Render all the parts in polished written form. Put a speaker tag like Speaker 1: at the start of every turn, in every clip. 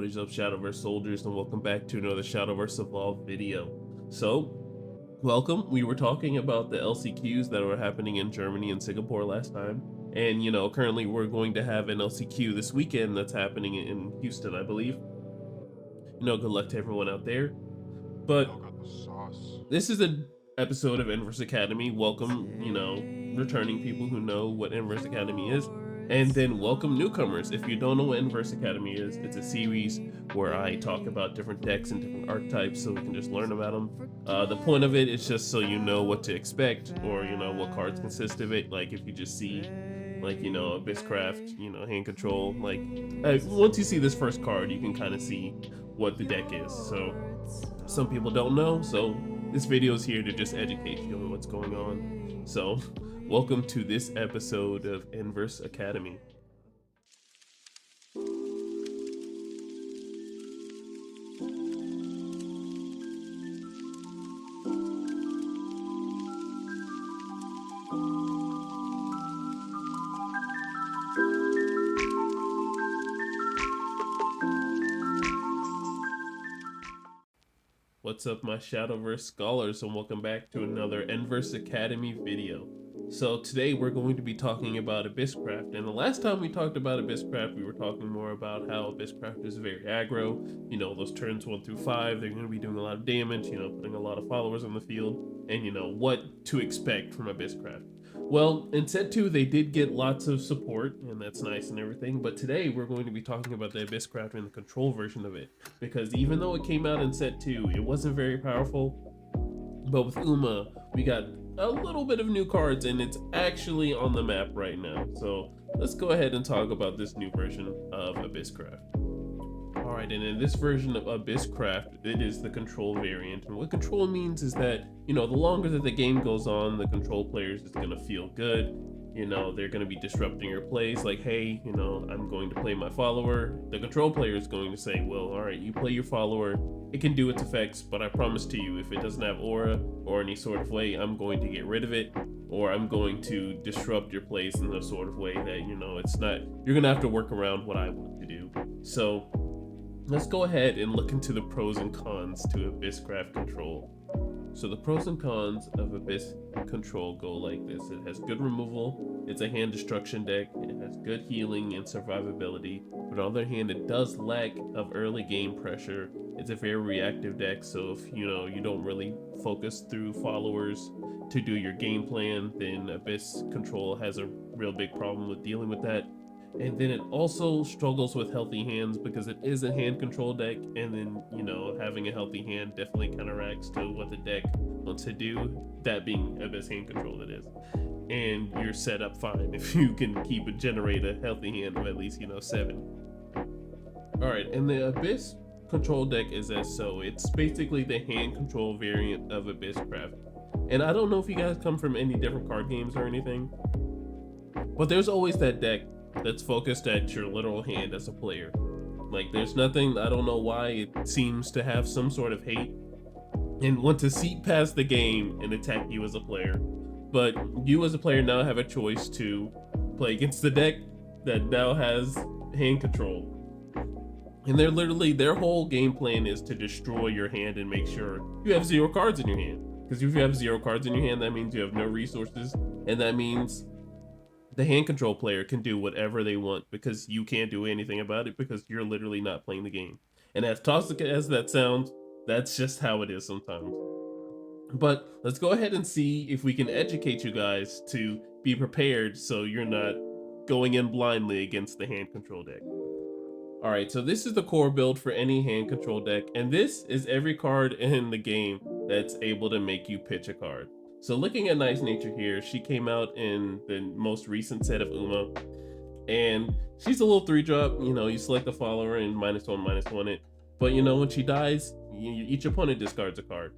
Speaker 1: What is up, Shadowverse soldiers, and welcome back to another Shadowverse Evolved video. So, welcome. We were talking about the LCQs that were happening in Germany and Singapore last time. And, currently we're going to have an LCQ this weekend that's happening in Houston, I believe. Good luck to everyone out there. But this is an episode of Enverse Academy. Welcome, returning people who know what Enverse Academy is. And then welcome newcomers. If you don't know what Enverse Academy is, it's a series where I talk about different decks and different archetypes so we can just learn about them. The point of it is just so you know what to expect, or what cards consist of it. Like if you just see Abysscraft, hand control, once you see this first card, you can kind of see what the deck is. So some people don't know, so this video is here to just educate you on what's going on. So welcome to this episode of Enverse Academy. What's up, my Shadowverse scholars, and welcome back to another Enverse Academy video. So today we're going to be talking about Abysscraft, and the last time we talked about Abysscraft, we were talking more about how Abysscraft is very aggro. Those turns 1 through 5, they're going to be doing a lot of damage, putting a lot of followers on the field, and what to expect from Abysscraft. Well, in set 2, they did get lots of support, and that's nice and everything, but today we're going to be talking about the Abysscraft and the control version of it, because even though it came out in set 2, it wasn't very powerful, but with Uma, we got a little bit of new cards, and it's actually on the map right now. So let's go ahead and talk about this new version of Abysscraft. Alright, and in this version of Abysscraft, it is the control variant. And what control means is that, the longer that the game goes on, the control players is going to feel good. They're going to be disrupting your plays, like, hey, I'm going to play my follower. The control player is going to say, well, alright, you play your follower, it can do its effects, but I promise to you, if it doesn't have aura or any sort of way, I'm going to get rid of it, or I'm going to disrupt your plays in the sort of way that, it's not, you're going to have to work around what I want to do. So let's go ahead and look into the pros and cons to Abysscraft control. So the pros and cons of Abyss control go like this. It has good removal, it's a hand destruction deck, it has good healing and survivability, but on the other hand, it does lack of early game pressure. It's a very reactive deck, so if you don't really focus through followers to do your game plan, then Abyss control has a real big problem with dealing with that. And then it also struggles with healthy hands because it is a hand control deck, and then having a healthy hand definitely counteracts to what the deck wants to do, that being Abyss hand control, that is. And you're set up fine if you can generate a healthy hand of at least 7. Alright, and the Abyss control deck is as so. It's basically the hand control variant of Abysscraft. And I don't know if you guys come from any different card games or anything, but there's always that deck that's focused at your literal hand as a player. Like, there's nothing, I don't know why it seems to have some sort of hate and want to seep past the game and attack you as a player. But you as a player now have a choice to play against the deck that now has hand control. And their whole game plan is to destroy your hand and make sure you have 0 cards in your hand. Because if you have 0 cards in your hand, that means you have no resources, and that means the hand control player can do whatever they want because you can't do anything about it because you're literally not playing the game. And as toxic as that sounds, that's just how it is sometimes. But let's go ahead and see if we can educate you guys to be prepared so you're not going in blindly against the hand control deck. Alright, so this is the core build for any hand control deck, and this is every card in the game that's able to make you pitch a card. So looking at Nice Nature here, she came out in the most recent set of Uma, and she's a little 3-drop. You select the follower and -1/-1 it. But when she dies, each opponent discards a card.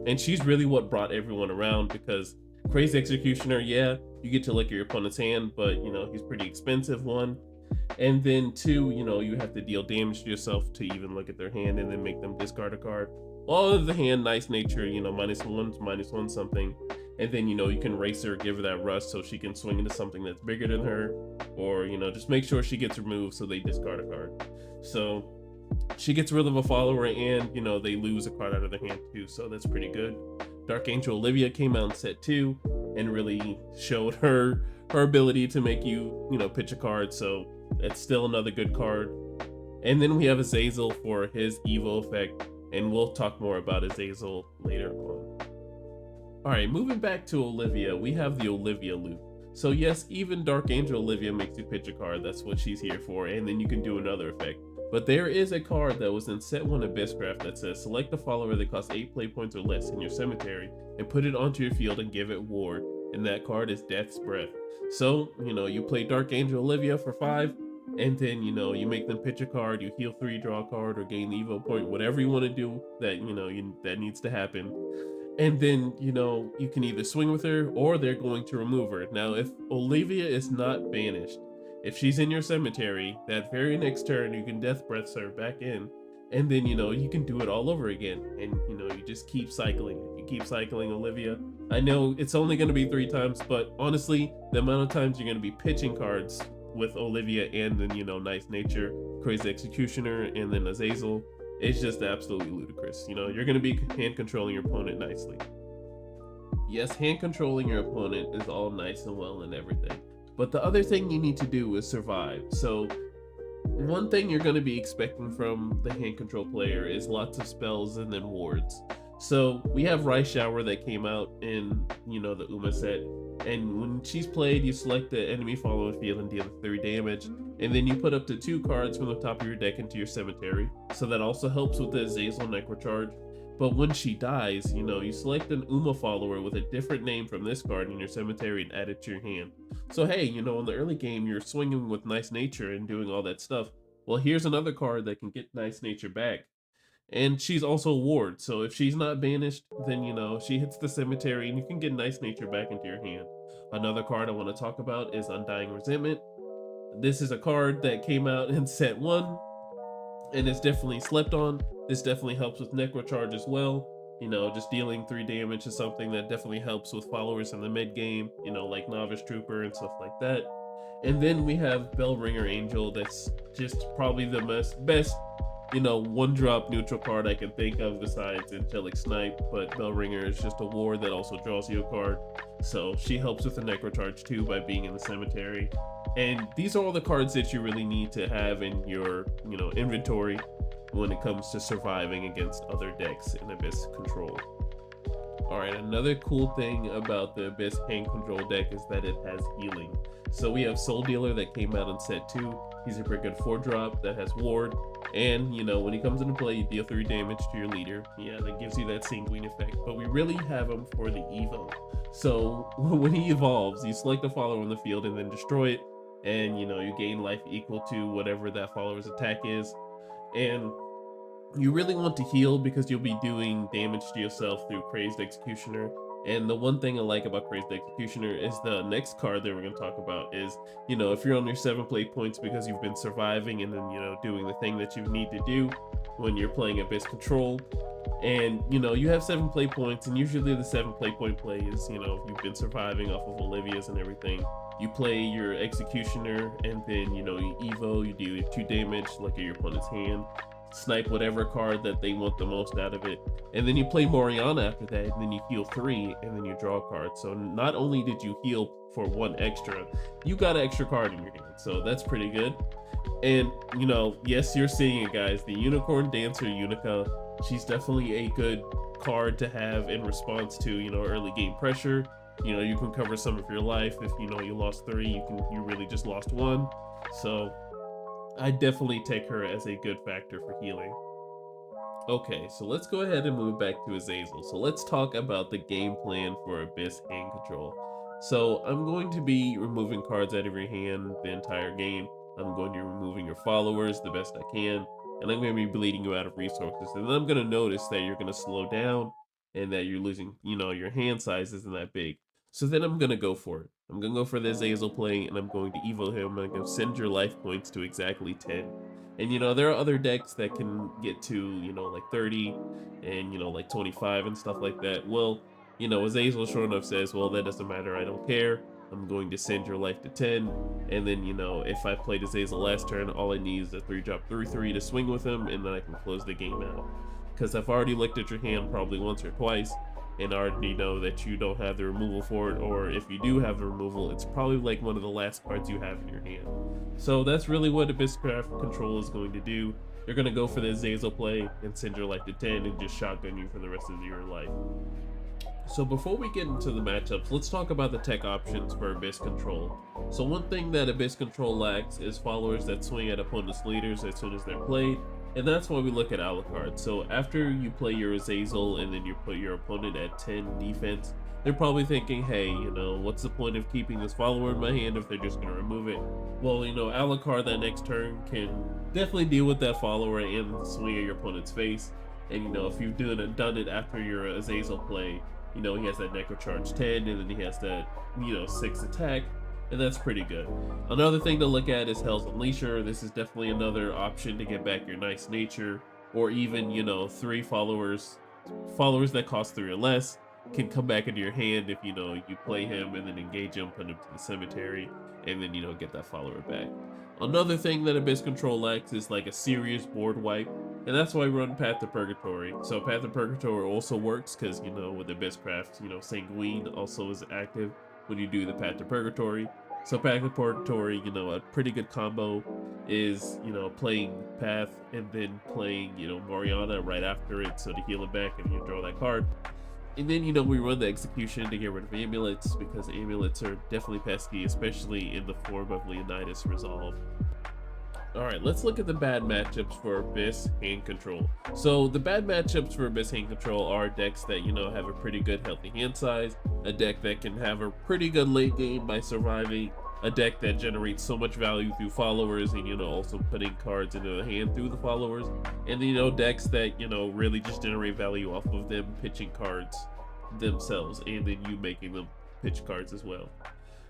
Speaker 1: And she's really what brought everyone around, because Crazy Executioner, yeah, you get to look at your opponent's hand, but he's pretty expensive, 1. And then 2, you have to deal damage to yourself to even look at their hand and then make them discard a card. All of the hand, Nice Nature, -1 something. And then, you can race her, give her that rust so she can swing into something that's bigger than her. Or, just make sure she gets removed so they discard a card. So She gets rid of a follower, and they lose a card out of their hand too, so that's pretty good. Dark Angel Olivia came out in set 2 and really showed her ability to make you pitch a card, so that's still another good card. And then we have Azazel for his Evo effect, and we'll talk more about Azazel later on. Alright, moving back to Olivia, we have the Olivia loop. So yes, even Dark Angel Olivia makes you pitch a card, that's what she's here for, and then you can do another effect. But there is a card that was in set 1 of Abysscraft that says select a follower that costs 8 play points or less in your cemetery and put it onto your field and give it ward, and that card is Death's Breath. So, you play Dark Angel Olivia for 5, and then you make them pitch a card, you heal 3, draw a card, or gain the Evo point, whatever you want to do that that needs to happen. And then you can either swing with her or they're going to remove her. Now if Olivia is not banished, if she's in your cemetery, that very next turn you can Death Breath her back in, and then you can do it all over again, and you just keep cycling it. You keep cycling Olivia. I know it's only going to be 3 times, but honestly the amount of times you're going to be pitching cards with Olivia and then Nice Nature, Crazy Executioner, and then Azazel, it's just absolutely ludicrous. You're going to be hand controlling your opponent nicely. Yes, hand controlling your opponent is all nice and well and everything, but the other thing you need to do is survive. So one thing you're going to be expecting from the hand control player is lots of spells and then wards. So we have Rice Shower that came out in the Uma set, and when she's played, you select the enemy following field and deal 3 damage, and then you put up to 2 cards from the top of your deck into your cemetery, so that also helps with the Azazel Necrocharge. But when she dies, you select an Uma follower with a different name from this card in your cemetery and add it to your hand. So hey, in the early game you're swinging with Nice Nature and doing all that stuff. Well, here's another card that can get Nice Nature back. And she's also a ward, so if she's not banished, then she hits the cemetery and you can get Nice Nature back into your hand. Another card I want to talk about is Undying Resentment. This is a card that came out in set 1, and it's definitely slept on. This definitely helps with Necrocharge as well. Just dealing 3 damage is something that definitely helps with followers in the mid game, like Novice Trooper and stuff like that. And then we have Bellringer Angel, that's just probably the best 1-drop neutral card I can think of besides Angelic Snipe, but Bellringer is just a ward that also draws you a card. So she helps with the Necrocharge too by being in the cemetery. And these are all the cards that you really need to have in your, inventory when it comes to surviving against other decks in Abyss Control. Alright, another cool thing about the Abyss hand control deck is that it has healing. So we have Soul Dealer that came out in set 2. He's a pretty good 4-drop that has ward, and when he comes into play, you deal 3 damage to your leader. Yeah, that gives you that Sanguine effect, but we really have him for the Evo. So when he evolves, you select a follower on the field and then destroy it, and you gain life equal to whatever that follower's attack is. And you really want to heal because you'll be doing damage to yourself through Crazed Executioner. And the one thing I like about Crazed Executioner is the next card that we're going to talk about is, if you're on your 7 play points because you've been surviving and then, doing the thing that you need to do when you're playing Abyss Control, and, you have 7 play points, and usually the 7 play point play is, if you've been surviving off of Olivia's and everything, you play your Executioner, and then, you Evo, you do 2 damage, like at your opponent's hand, snipe whatever card that they want the most out of it, and then you play Moriana after that, and then you heal 3, and then you draw a card. So not only did you heal for 1 extra, you got an extra card in your hand, so that's pretty good. And yes, you're seeing it, guys, the Unicorn Dancer Unica, she's definitely a good card to have in response to early game pressure. You can cover some of your life. If you lost 3, you really just lost 1, so I definitely take her as a good factor for healing. Okay, so let's go ahead and move back to Azazel. So let's talk about the game plan for Abyss hand control. So I'm going to be removing cards out of your hand the entire game. I'm going to be removing your followers the best I can, and I'm going to be bleeding you out of resources. And then I'm going to notice that you're going to slow down and that you're losing, your hand size isn't that big. So then I'm going to go for it. I'm going to go for the Azazel play, and I'm going to Evo him. I'm going to send your life points to exactly 10. And, there are other decks that can get to, like 30 and, like 25 and stuff like that. Well, Azazel sure enough says, well, that doesn't matter. I don't care. I'm going to send your life to 10, and then, you know, if I played Azazel last turn, all I need is a 3-drop 3/3 to swing with him, and then I can close the game out. Because I've already looked at your hand probably once or twice, and I already know that you don't have the removal for it, or if you do have the removal, it's probably like one of the last cards you have in your hand. So that's really what Abysscraft Control is going to do. You're going to go for the Azazel play and send your life to 10 and just shotgun you for the rest of your life. So before we get into the matchups, let's talk about the tech options for Abyss Control. So one thing that Abyss Control lacks is followers that swing at opponents' leaders as soon as they're played, and that's why we look at Alucard. So after you play your Azazel and then you put your opponent at 10 defense, they're probably thinking, hey, you know, what's the point of keeping this follower in my hand if they're just going to remove it? Well, you know, Alucard that next turn can definitely deal with that follower and swing at your opponent's face. And, you know, if you've done it after your Azazel play, you know, he has that Necro Charge 10, and then he has that, you know, 6 attack, and that's pretty good. Another thing to look at is Hell's Unleasher. This is definitely another option to get back your nice nature, or even, you know, 3 followers that cost 3 or less can come back into your hand if, you know, you play him and then engage him, put him to the cemetery, and then, you know, get that follower back. Another thing that Abyss Control lacks is like a serious board wipe, and that's why we run Path to Purgatory. So Path to Purgatory also works because, you know, with Abysscraft, you know, Sanguine also is active when you do the Path to Purgatory. So Path to Purgatory, you know, a pretty good combo is, you know, playing Path and then playing, you know, Mariana right after it, so to heal it back and you draw that card. And then, you know, we run the Execution to get rid of amulets, because amulets are definitely pesky, especially in the form of Leonidas Resolve. Alright, let's look at the bad matchups for Abyss Hand Control. So the bad matchups for Abyss Hand Control are decks that, you know, have a pretty good healthy hand size, a deck that can have a pretty good late game by surviving, a deck that generates so much value through followers and, you know, also putting cards into the hand through the followers, and, you know, decks that, you know, really just generate value off of them pitching cards themselves, and then you making them pitch cards as well.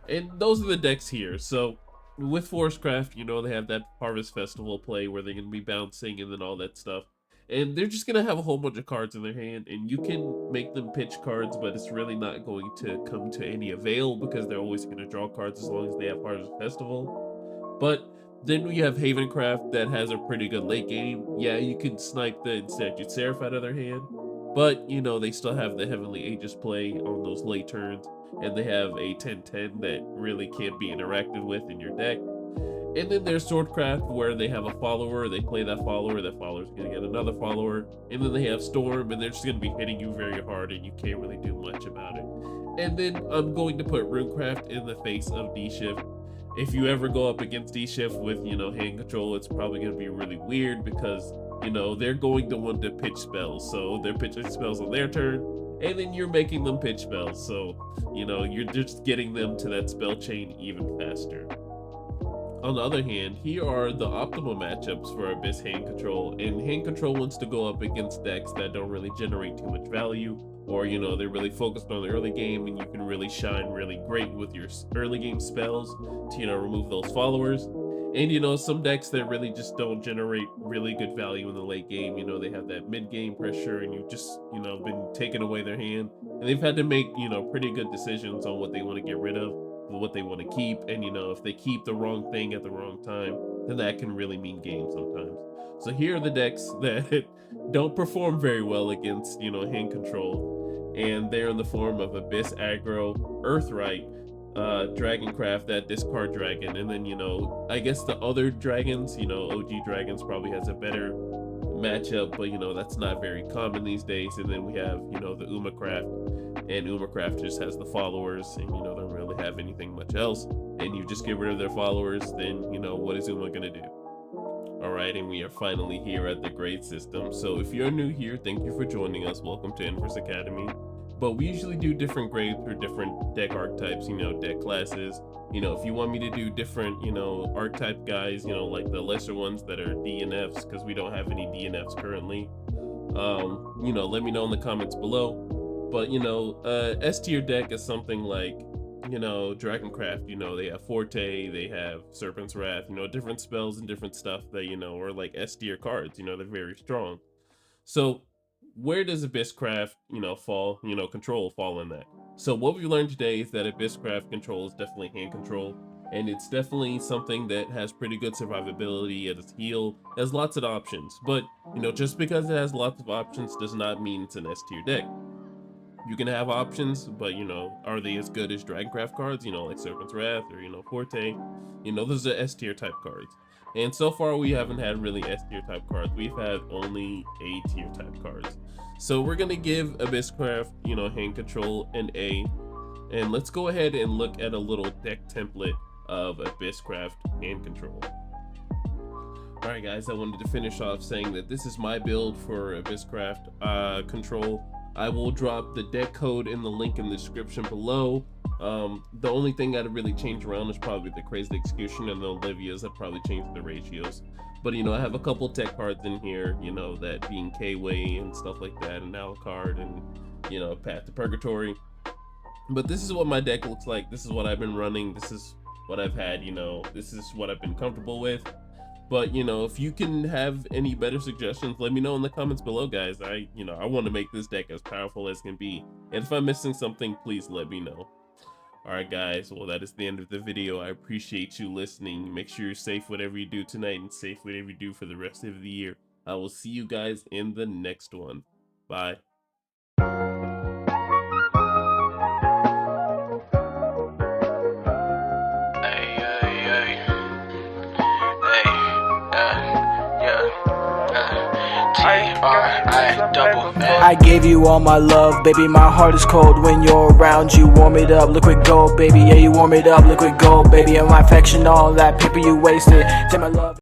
Speaker 1: And those are the decks here. So with Forestcraft, you know, they have that Harvest Festival play where they're going to be bouncing and then all that stuff. And they're just going to have a whole bunch of cards in their hand, and you can make them pitch cards, but it's really not going to come to any avail because they're always going to draw cards as long as they have Harvest Festival. But then we have Havencraft that has a pretty good late game. Yeah, you can snipe the Statute Seraph out of their hand, but, you know, they still have the Heavenly Aegis play on those late turns, and they have a 10/10 that really can't be interacted with in your deck. And then there's Swordcraft, where they have a follower, they play that follower's gonna get another follower, and then they have Storm, and they're just gonna be hitting you very hard, and you can't really do much about it. And then I'm going to put Runecraft in the face of D-Shift. If you ever go up against D-Shift with, you know, hand control, it's probably gonna be really weird because, you know, they're going to want to pitch spells, so they're pitching spells on their turn, and then you're making them pitch spells, so, you know, you're just getting them to that spell chain even faster. On the other hand, here are the optimal matchups for Abyss Hand Control, and Hand Control wants to go up against decks that don't really generate too much value, or, you know, they're really focused on the early game and you can really shine really great with your early game spells to, you know, remove those followers. And, you know, some decks that really just don't generate really good value in the late game, you know, they have that mid game pressure and you've just, you know, been taking away their hand, and they've had to make, you know, pretty good decisions on what they want to get rid of, what they want to keep. And, you know, if they keep the wrong thing at the wrong time, then that can really mean game sometimes. So here are the decks that don't perform very well against, you know, hand control, and they're in the form of Abyss Aggro, Earthright, Dragoncraft, that discard dragon, and then, you know, I guess the other dragons, you know, OG Dragons probably has a better matchup, but, you know, that's not very common these days. And then we have, you know, the Umacraft, and Umacraft just has the followers, and, you know, don't really have anything much else, and you just get rid of their followers, then, you know, what is Uma gonna do? Alright, and we are finally here at the grade system. So if you're new here, thank you for joining us. Welcome to Enverse Academy. But we usually do different grades for different deck archetypes, you know, deck classes. You know, if you want me to do different, you know, archetype guys, you know, like the lesser ones that are DNFs, because we don't have any DNFs currently, you know, let me know in the comments below. But, you know, S tier deck is something like, you know, Dragoncraft, you know, they have Forte, they have Serpent's Wrath, you know, different spells and different stuff that, you know, are like S tier cards, you know, they're very strong. So where does Abysscraft, you know, fall, you know, control fall in that? So what we learned today is that Abysscraft control is definitely hand control, and it's definitely something that has pretty good survivability. It has heal, it has lots of options, but you know, just because it has lots of options does not mean it's an S tier deck. You can have options, but you know, are they as good as Dragoncraft cards? You know, like Serpent's Wrath or you know, Forte. You know, those are S tier type cards. And so far we haven't had really S tier type cards. We've had only A tier type cards. So we're gonna give Abysscraft, you know, hand control an A. And let's go ahead and look at a little deck template of Abysscraft hand control. Alright guys, I wanted to finish off saying that this is my build for Abysscraft control. I will drop the deck code in the link in the description below. The only thing I'd really change around is probably the Crazed Execution and the Olivia's. I'd probably change the ratios. But you know, I have a couple tech cards in here, you know, that being K-Way and stuff like that, and Alucard and, you know, Path to Purgatory. But this is what my deck looks like. This is what I've been running. This is what I've had, you know, this is what I've been comfortable with. But you know, if you can have any better suggestions, let me know in the comments below, guys. I want to make this deck as powerful as can be. And if I'm missing something, please let me know. Alright guys, well that is the end of the video. I appreciate you listening. Make sure you're safe whatever you do tonight and safe whatever you do for the rest of the year. I will see you guys in the next one. Bye.
Speaker 2: I gave you all my love, baby, my heart is cold when you're around. You warm it up, liquid gold, baby, yeah, you warm it up, liquid gold, baby, and my affection, all that paper you wasted. Take my love.